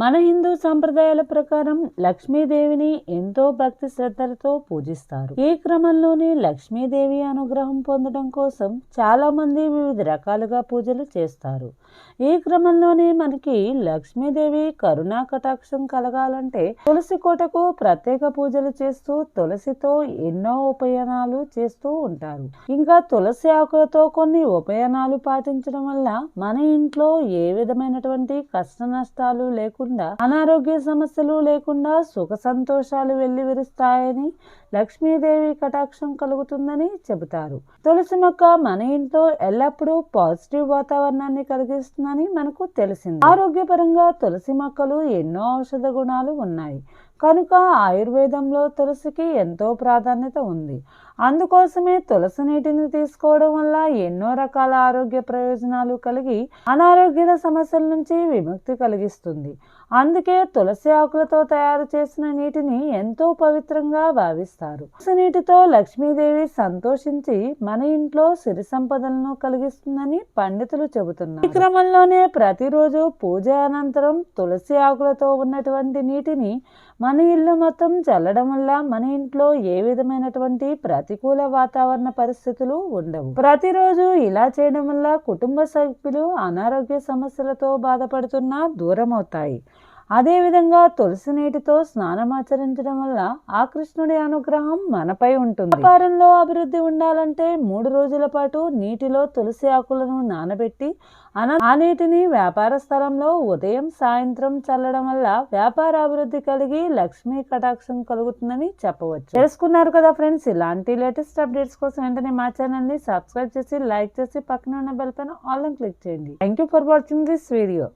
మన హిందూ సంప్రదాయాల ప్రకారం లక్ష్మీదేవిని ఎంతో భక్తి శ్రద్ధలతో పూజిస్తారు. ఈ క్రమంలోనే లక్ష్మీదేవి అనుగ్రహం పొందడం కోసం చాలా మంది వివిధ రకాలుగా పూజలు చేస్తారు. ఈ క్రమంలోనే మనకి లక్ష్మీదేవి కరుణా కటాక్షం కలగాలంటే తులసి కోటకు ప్రత్యేక పూజలు చేస్తూ తులసితో ఎన్నో ఉపయనాలు చేస్తూ ఉంటారు. ఇంకా తులసి ఆకులతో కొన్ని ఉపయనాలు పాటించడం వల్ల మన ఇంట్లో ఏ విధమైనటువంటి కష్ట నష్టాలు లేకుండా, అనారోగ్య సమస్యలు లేకుండా సుఖ సంతోషాలు వెల్లివిరుస్తాయని, లక్ష్మీదేవి కటాక్షం కలుగుతుందని చెబుతారు. తులసి మొక్క మన ఇంట్లో ఎల్లప్పుడూ పాజిటివ్ వాతావరణాన్ని కలిగిస్తుందని మనకు తెలిసింది. ఆరోగ్యపరంగా తులసి మొక్కలు ఎన్నో ఔషధ గుణాలు ఉన్నాయి కనుక ఆయుర్వేదంలో తులసికి ఎంతో ప్రాధాన్యత ఉంది. అందుకోసమే తులసి నీటిని తీసుకోవడం వల్ల ఎన్నో రకాల ఆరోగ్య ప్రయోజనాలు కలిగి అనారోగ్య సమస్యల నుంచి విముక్తి కలిగిస్తుంది. అందుకే తులసి ఆకులతో తయారు చేసిన నీటిని ఎంతో పవిత్రంగా భావిస్తారు. తులసి నీటితో లక్ష్మీదేవి సంతోషించి మన ఇంట్లో సిరి సంపదలను కలిగిస్తుందని పండితులు చెబుతున్నారు. ఈ క్రమంలోనే ప్రతిరోజు పూజ అనంతరం తులసి ఆకులతో ఉన్నటువంటి నీటిని మన ఇల్లు మొత్తం చల్లడం వల్ల మన ఇంట్లో ఏ విధమైనటువంటి ప్రతికూల వాతావరణ పరిస్థితులు ఉండవు. ప్రతిరోజు ఇలా చేయడం వల్ల కుటుంబ సభ్యులు అనారోగ్య సమస్యలతో బాధపడుతున్నా దూరం అవుతాయి. అదేవిధంగా తులసి నీటితో స్నానం ఆచరించడం వల్ల ఆ కృష్ణుడి అనుగ్రహం మనపై ఉంటుంది. వ్యాపారంలో అభివృద్ధి ఉండాలంటే 3 రోజుల పాటు నీటిలో తులసి ఆకులను నానబెట్టి ఆ నీటిని వ్యాపార స్థలంలో ఉదయం సాయంత్రం చల్లడం వల్ల వ్యాపార అభివృద్ధి కలిగి లక్ష్మీ కటాక్షం కలుగుతుందని చెప్పవచ్చు. తెలుసుకున్నారు కదా ఫ్రెండ్స్. ఇలాంటి లేటెస్ట్ అప్డేట్స్ కోసం వెంటనే మా ఛానల్ ని సబ్స్క్రైబ్ చేసి, లైక్ చేసి, పక్కన ఉన్న బెల్ పైన ఆల్ అని క్లిక్ చేయండి. Thank you for watching this video.